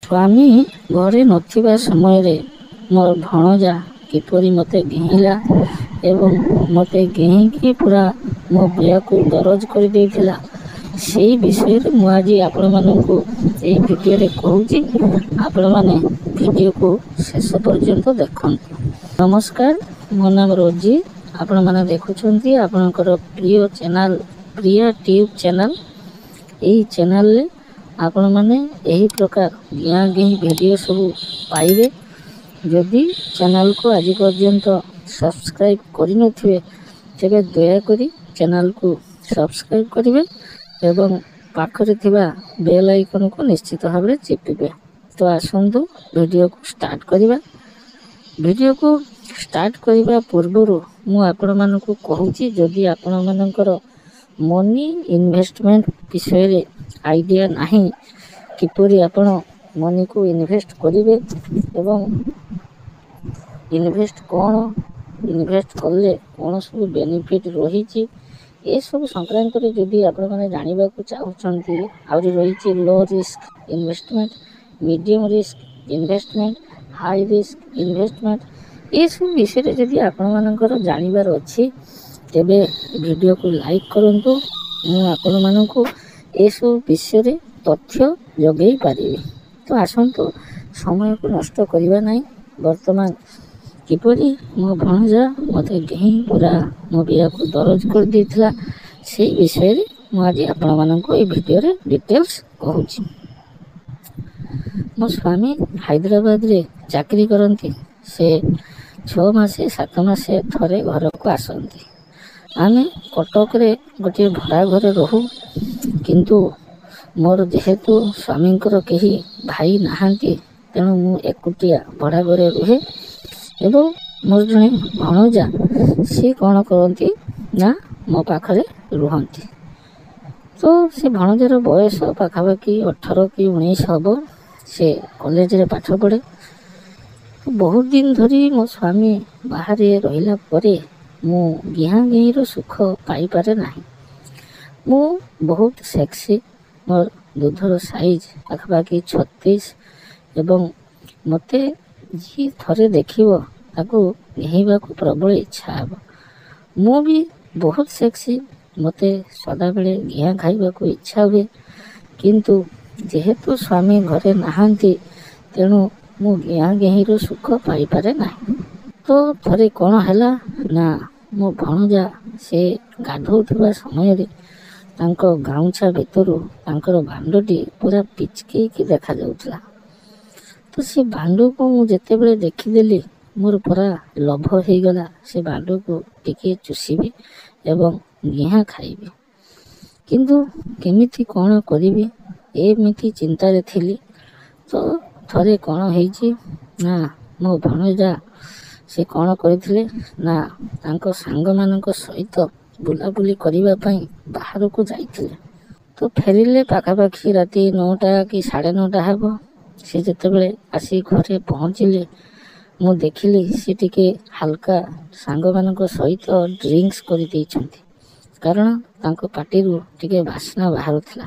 ସ୍ୱାମୀ ଘରେ ନଥିବା ସମୟରେ ମୋର ଭଣଜା କିପରି ମୋତେ ଘେଇଲା ଏବଂ ମୋତେ ଘେଇକି ପୁରା ମୋ ଦେହକୁ ଦରଜ କରିଦେଇଥିଲା, ସେଇ ବିଷୟରେ ମୁଁ ଆଜି ଆପଣମାନଙ୍କୁ ଏଇ ଭିଡ଼ିଓରେ କହୁଛି। ଆପଣମାନେ ଭିଡ଼ିଓକୁ ଶେଷ ପର୍ଯ୍ୟନ୍ତ ଦେଖନ୍ତୁ। ନମସ୍କାର, ମୋ ନାମ ରୋଜି। ଆପଣମାନେ ଦେଖୁଛନ୍ତି ଆପଣଙ୍କର ପ୍ରିୟ ଚ୍ୟାନେଲ ପ୍ରିୟା ଟ୍ୟୁବ୍ ଚ୍ୟାନେଲ। ଏହି ଚ୍ୟାନେଲରେ ଆପଣମାନେ ଏହି ପ୍ରକାର ଗିଆଁ ଗିଇଁ ଭିଡ଼ିଓ ସବୁ ପାଇବେ। ଯଦି ଚ୍ୟାନେଲକୁ ଆଜି ପର୍ଯ୍ୟନ୍ତ ସବସ୍କ୍ରାଇବ୍ କରିନଥିବେ ତେବେ ଦୟାକରି ଚ୍ୟାନେଲକୁ ସବସ୍କ୍ରାଇବ୍ କରିବେ ଏବଂ ପାଖରେ ଥିବା ବେଲ୍ ଆଇକନକୁ ନିଶ୍ଚିତ ଭାବରେ ଚିପିବେ। ତ ଆସନ୍ତୁ ଭିଡ଼ିଓକୁ ଷ୍ଟାର୍ଟ କରିବା। ଭିଡ଼ିଓକୁ ଷ୍ଟାର୍ଟ କରିବା ପୂର୍ବରୁ ମୁଁ ଆପଣମାନଙ୍କୁ କହୁଛି, ଯଦି ଆପଣମାନଙ୍କର ମନି ଇନଭେଷ୍ଟମେଣ୍ଟ ବିଷୟରେ ଆଇଡ଼ିଆ ନାହିଁ, କିପରି ଆପଣ ମନିକୁ ଇନଭେଷ୍ଟ କରିବେ ଏବଂ ଇନଭେଷ୍ଟ କ'ଣ, ଇନଭେଷ୍ଟ କଲେ କ'ଣ ସବୁ ବେନିଫିଟ୍ ରହିଛି, ଏସବୁ ସଂକ୍ରାନ୍ତରେ ଯଦି ଆପଣମାନେ ଜାଣିବାକୁ ଚାହୁଁଛନ୍ତି, ଆହୁରି ରହିଛି low risk investment, medium risk investment, high risk investment, ଏସବୁ ବିଷୟରେ ଯଦି ଆପଣମାନଙ୍କର ଜାଣିବାର ଅଛି ତେବେ ଭିଡ଼ିଓକୁ ଲାଇକ୍ କରନ୍ତୁ। ମୁଁ ଆପଣମାନଙ୍କୁ ଏସବୁ ବିଷୟରେ ତଥ୍ୟ ଯୋଗାଇ ପାରିବି। ତ ଆସନ୍ତୁ ସମୟକୁ ନଷ୍ଟ କରିବା ନାହିଁ। ବର୍ତ୍ତମାନ କିପରି ମୋ ଭଣଜା ମୋତେ ଘେଇଁ ପୁରା ମୋ ଦେହକୁ ଦରଜ କରିଦେଇଥିଲା, ସେଇ ବିଷୟରେ ମୁଁ ଆଜି ଆପଣମାନଙ୍କୁ ଏହି ଭିଡ଼ିଓରେ ଡିଟେଲ୍ସ କହୁଛି। ମୋ ସ୍ୱାମୀ ହାଇଦ୍ରାବାଦରେ ଚାକିରି କରନ୍ତି। ସେ 6 ମାସେ 7 ମାସେ ଥରେ ଘରକୁ ଆସନ୍ତି। ଆମେ କଟକରେ ଗୋଟିଏ ଭଡ଼ା ଘରେ ରହୁ, କିନ୍ତୁ ମୋର ଯେହେତୁ ସ୍ୱାମୀଙ୍କର କେହି ଭାଇ ନାହାନ୍ତି, ତେଣୁ ମୁଁ ଏକୁଟିଆ ଭଡ଼ା ଘରେ ରୁହେ ଏବଂ ମୋର ଜଣେ ଭଣଜା, ସିଏ କ'ଣ କରନ୍ତି ନା ମୋ ପାଖରେ ରୁହନ୍ତି। ତ ସେ ଭଣଜାର ବୟସ ପାଖାପାଖି 18 କି 19 ହେବ। ସେ କଲେଜରେ ପାଠ ପଢ଼େ। ବହୁତ ଦିନ ଧରି ମୋ ସ୍ୱାମୀ ବାହାରେ ରହିଲା ପରେ ମୁଁ ଗିଆଁ ଗିଇଁର ସୁଖ ପାଇପାରେ ନାହିଁ। ମୁଁ ବହୁତ ସେକ୍ସି, ମୋର ଦୁଧର ସାଇଜ୍ ପାଖାପାଖି 36 ଏବଂ ମୋତେ ଯିଏ ଥରେ ଦେଖିବ ତାକୁ ଘେଇବାକୁ ପ୍ରବଳ ଇଚ୍ଛା ହେବ। ମୁଁ ବି ବହୁତ ସେକ୍ସି, ମୋତେ ସଦାବେଳେ ଗିଆଁ ଖାଇବାକୁ ଇଚ୍ଛା ହୁଏ, କିନ୍ତୁ ଯେହେତୁ ସ୍ୱାମୀ ଘରେ ନାହାନ୍ତି ତେଣୁ ମୁଁ ଗିଆଁ ଗିଇଁର ସୁଖ ପାଇପାରେ ନାହିଁ। ତ ଥରେ କ'ଣ ହେଲା ନା ମୋ ଭଣଜା ସେ ଗାଧୋଉଥିବା ସମୟରେ ତାଙ୍କ ଗାମୁଛା ଭିତରୁ ତାଙ୍କର ଭାଣ୍ଡଟି ପୁରା ପିଚକେଇକି ଦେଖାଯାଉଥିଲା। ତ ସେ ଭାଣ୍ଡକୁ ମୁଁ ଯେତେବେଳେ ଦେଖିଦେଲି, ମୋର ପୁରା ଲୋଭ ହେଇଗଲା ସେ ଭାଣ୍ଡକୁ ଟିକିଏ ଚୁଷିବି ଏବଂ ଗିଆଁ ଖାଇବି। କିନ୍ତୁ କେମିତି କ'ଣ କରିବି ଏମିତି ଚିନ୍ତାରେ ଥିଲି। ତ ଥରେ କ'ଣ ହେଇଛି ନା ମୋ ଭଣଜା ସେ କ'ଣ କରିଥିଲେ ନା ତାଙ୍କ ସାଙ୍ଗମାନଙ୍କ ସହିତ ବୁଲାବୁଲି କରିବା ପାଇଁ ବାହାରକୁ ଯାଇଥିଲେ। ତ ଫେରିଲେ ପାଖାପାଖି ରାତି 9ଟା କି 9:30 ହେବ। ସେ ଯେତେବେଳେ ଆସି ଘରେ ପହଞ୍ଚିଲେ, ମୁଁ ଦେଖିଲି ସେ ଟିକେ ହାଲକା ସାଙ୍ଗମାନଙ୍କ ସହିତ ଡ୍ରିଙ୍କସ୍ କରିଦେଇଛନ୍ତି, କାରଣ ତାଙ୍କ ପାଟିରୁ ଟିକେ ବାସ୍ନା ବାହାରୁଥିଲା।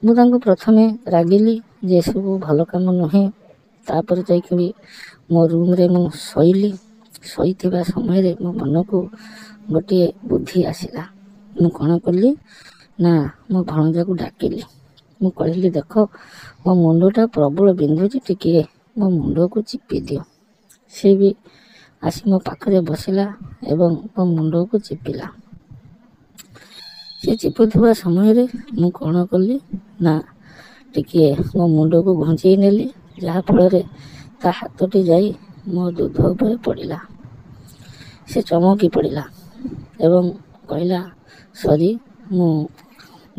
ମୁଁ ତାଙ୍କୁ ପ୍ରଥମେ ରାଗିଲି ଯେ ଏସବୁ ଭଲ କାମ ନୁହେଁ। ତାପରେ ଯାଇକି ମୋ ରୁମ୍ରେ ମୁଁ ଶୋଇଲି। ଶୋଇଥିବା ସମୟରେ ମୋ ମନକୁ ଗୋଟିଏ ବୁଦ୍ଧି ଆସିଲା। ମୁଁ କ'ଣ କଲି ନା ମୋ ଭଣଜାକୁ ଡାକିଲି। ମୁଁ କହିଲି, ଦେଖ ମୋ ମୁଣ୍ଡଟା ପ୍ରବଳ ବିନ୍ଧୁଛି, ଟିକିଏ ମୋ ମୁଣ୍ଡକୁ ଚିପି ଦିଅ। ସେ ବି ଆସି ମୋ ପାଖରେ ବସିଲା ଏବଂ ମୋ ମୁଣ୍ଡକୁ ଚିପିଲା। ସେ ଚିପୁଥିବା ସମୟରେ ମୁଁ କ'ଣ କଲି ନା ଟିକିଏ ମୋ ମୁଣ୍ଡକୁ ଘୁଞ୍ଚେଇ ନେଲି, ଯାହାଫଳରେ ତା ହାତଟି ଯାଇ ମୋ ଦୁଧ ଉପରେ ପଡ଼ିଲା। ସେ ଚମକି ପଡ଼ିଲା ଏବଂ କହିଲା, ସରି, ମୁଁ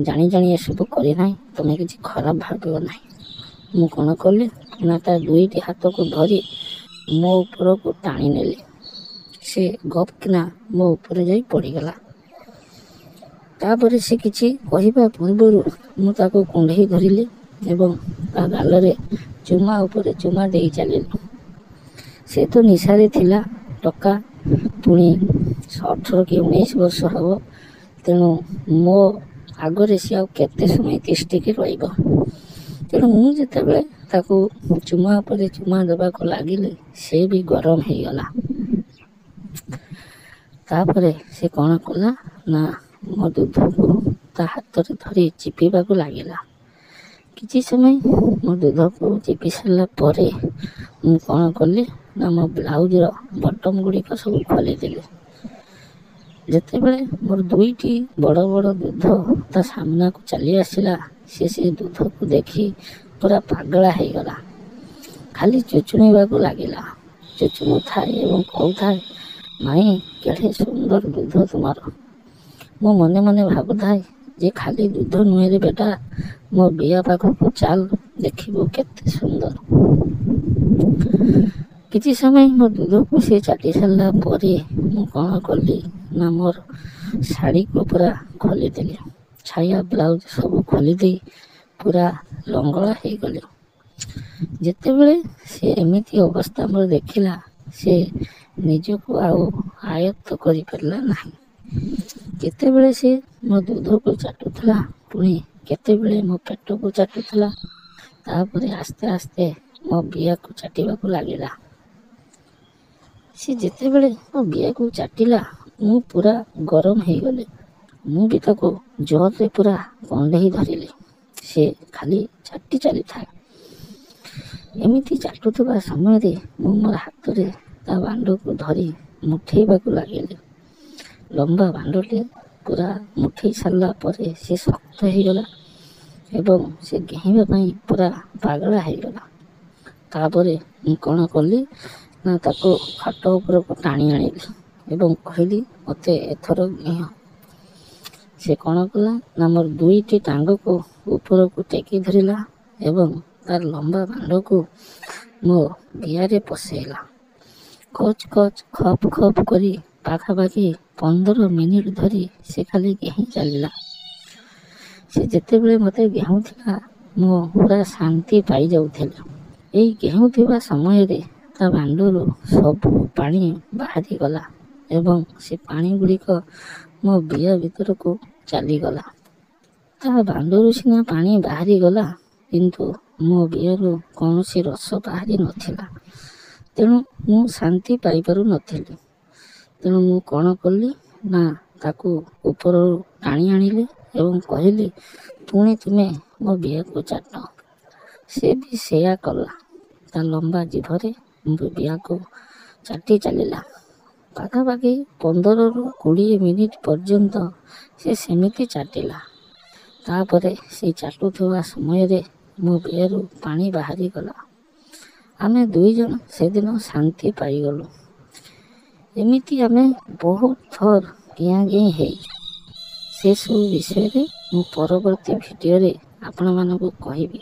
ଜାଣି ଜାଣି ଏସବୁ କରିନାହିଁ, ତୁମେ କିଛି ଖରାପ ଭାବିବ ନାହିଁ। ମୁଁ କ'ଣ କଲି ନା ତା 2ଟି ହାତକୁ ଧରି ମୋ ଉପରକୁ ଟାଣି ନେଲି। ସେ ଗପ୍ କିନା ମୋ ଉପରେ ଯାଇ ପଡ଼ିଗଲା। ତାପରେ ସେ କିଛି କହିବା ପୂର୍ବରୁ ମୁଁ ତାକୁ କୁଣ୍ଢେଇ ଧରିଲି ଏବଂ ତା ଗାଲରେ ଚୁମା ଉପରେ ଚୁମା ଦେଇ ଚାଲିଲି। ସେ ତ ନିଶାରେ ଥିଲା, ଟୋକା, ପୁଣି 18 କି 19 ବର୍ଷ ହେବ। ତେଣୁ ମୋ ଆଗରେ ସେ ଆଉ କେତେ ସମୟ ତିଷ୍ଠିକି ରହିବ। ତେଣୁ ମୁଁ ଯେତେବେଳେ ତାକୁ ଚୁମା ଉପରେ ଚୁମା ଦେବାକୁ ଲାଗିଲି, ସେ ବି ଗରମ ହେଇଗଲା। ତାପରେ ସେ କ'ଣ କଲା ନା ମୋ ଦୁଧକୁ ତା ହାତରେ ଧରି ଚିପିବାକୁ ଲାଗିଲା। କିଛି ସମୟ ମୋ ଦୁଧକୁ ଚିପି ସାରିଲା ପରେ ମୁଁ କ'ଣ କଲି ନା ମୋ ବ୍ଲାଉଜର ବଟମ୍ ଗୁଡ଼ିକ ସବୁ ଖୋଲିଦେଲି। ଯେତେବେଳେ ମୋର 2ଟି ବଡ଼ ବଡ଼ ଦୁଧ ତା ସାମ୍ନାକୁ ଚାଲି ଆସିଲା, ସେ ଦୁଧକୁ ଦେଖି ପୁରା ପାଗଳା ହେଇଗଲା। ଖାଲି ଚୁଚୁଣିବାକୁ ଲାଗିଲା। ଚୁଚୁଣୁଥାଏ ଏବଂ କହୁଥାଏ, ମାଇଁ କେଡ଼େ ସୁନ୍ଦର ଦୁଧ ତୁମର। ମୁଁ ମନେ ମନେ ଭାବୁଥାଏ ଯେ ଖାଲି ଦୁଧ ନୁହେଁରେ ବେଟା, ମୋ ବିଆ ପାଖକୁ ଚାଲ, ଦେଖିବୁ କେତେ ସୁନ୍ଦର। କିଛି ସମୟ ମୋ ଦୁଧକୁ ସେ ଚାଟି ସାରିଲା ପରେ ମୁଁ କ'ଣ କଲି ନା ମୋର ଶାଢ଼ୀକୁ ପୁରା ଖୋଲିଦେଲି। ଛାୟା ବ୍ଲାଉଜ ସବୁ ଖୋଲିଦେଇ ପୁରା ଲଙ୍ଗଳା ହେଇଗଲି। ଯେତେବେଳେ ସେ ଏମିତି ଅବସ୍ଥା ମୋର ଦେଖିଲା, ସେ ନିଜକୁ ଆଉ ଆୟତ୍ତ କରିପାରିଲା ନାହିଁ। କେତେବେଳେ ସେ ମୋ ଦୁଧକୁ ଚାଟୁଥିଲା, ପୁଣି କେତେବେଳେ ମୋ ପେଟକୁ ଚାଟୁଥିଲା, ତାପରେ ଆସ୍ତେ ଆସ୍ତେ ମୋ ବିଆକୁ ଚାଟିବାକୁ ଲାଗିଲା। ସେ ଯେତେବେଳେ ମୋ ବିଆକୁ ଚାଟିଲା, ମୁଁ ପୁରା ଗରମ ହେଇଗଲି। ମୁଁ ବି ତାକୁ ଜୋରରେ ପୁରା କଣ୍ଢେଇ ଧରିଲି। ସେ ଖାଲି ଚାଟି ଚାଲିଥାଏ। ଏମିତି ଚାଟୁଥିବା ସମୟରେ ମୁଁ ମୋର ହାତରେ ତା ବାଣ୍ଡକୁ ଧରି ମୁଠେଇବାକୁ ଲାଗିଲି। ଲମ୍ବା ବାଣ୍ଡଟି ପୁରା ମୁଠେଇ ସାରିଲା ପରେ ସେ ଶକ୍ତ ହେଇଗଲା ଏବଂ ସେ ଘେହିବା ପାଇଁ ପୁରା ପାଗଳା ହେଇଗଲା। ତାପରେ ମୁଁ କ'ଣ କଲି ନା ତାକୁ ଖଟ ଉପରକୁ ଟାଣି ଆଣିଲି ଏବଂ କହିଲି, ମୋତେ ଏଥର ଘିଅ। ସେ କ'ଣ କଲା ନା ମୋର 2ଟି ଟାଙ୍ଗକୁ ଉପରକୁ ଟେକି ଧରିଲା ଏବଂ ତାର ଲମ୍ବା ବାଣ୍ଡକୁ ମୋ ବିଆରେ ପଶେଇଲା। କଚ୍ କଚ୍ ଖପ୍ ଖପ୍ କରି ପାଖାପାଖି 15 ମିନିଟ୍ ଧରି ସେ ଖାଲି ଘେହିଁ ଚାଲିଲା। ସେ ଯେତେବେଳେ ମୋତେ ଘେହୁଁଥିଲା, ମୁଁ ପୁରା ଶାନ୍ତି ପାଇଯାଉଥିଲି। ଏଇ ଘେହୁଁଥିବା ସମୟରେ ତା ବାଣ୍ଡରୁ ସବୁ ପାଣି ବାହାରିଗଲା ଏବଂ ସେ ପାଣି ଗୁଡ଼ିକ ମୋ ବିଆ ଭିତରକୁ ଚାଲିଗଲା। ତା ବାଣ୍ଡରୁ ସିନା ପାଣି ବାହାରିଗଲା, କିନ୍ତୁ ମୋ ବିଆରୁ କୌଣସି ରସ ବାହାରି ନଥିଲା। ତେଣୁ ମୁଁ ଶାନ୍ତି ପାଇପାରୁନଥିଲି। ତେଣୁ ମୁଁ କ'ଣ କଲି ନା ତାକୁ ଉପରରୁ ଟାଣି ଆଣିଲି ଏବଂ କହିଲି, ପୁଣି ତୁମେ ମୋ ବିଆକୁ ଚାଟ। ସେ ବି ସେୟା କଲା। ତା ଲମ୍ବା ଜିଭରେ ମୋ ବିଆକୁ ଚାଟି ଚାଲିଲା। ପାଖାପାଖି 15ରୁ 20 ମିନିଟ୍ ପର୍ଯ୍ୟନ୍ତ ସେ ସେମିତି ଚାଟିଲା। ତାପରେ ସେ ଚାଟୁଥିବା ସମୟରେ ମୋ ବିଆରୁ ପାଣି ବାହାରିଗଲା। ଆମେ 2 ଜଣ ସେଦିନ ଶାନ୍ତି ପାଇଗଲୁ। ଏମିତି ଆମେ ବହୁତ ଥର ଗିଆଁ ଗିଁ ହେଇଛୁ। ସେସବୁ ବିଷୟରେ ମୁଁ ପରବର୍ତ୍ତୀ ଭିଡ଼ିଓରେ ଆପଣମାନଙ୍କୁ କହିବି।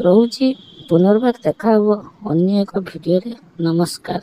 ରହୁଛି, ପୁନର୍ବାର ଦେଖା ହେବ ଅନ୍ୟ ଏକ ଭିଡ଼ିଓରେ। ନମସ୍କାର।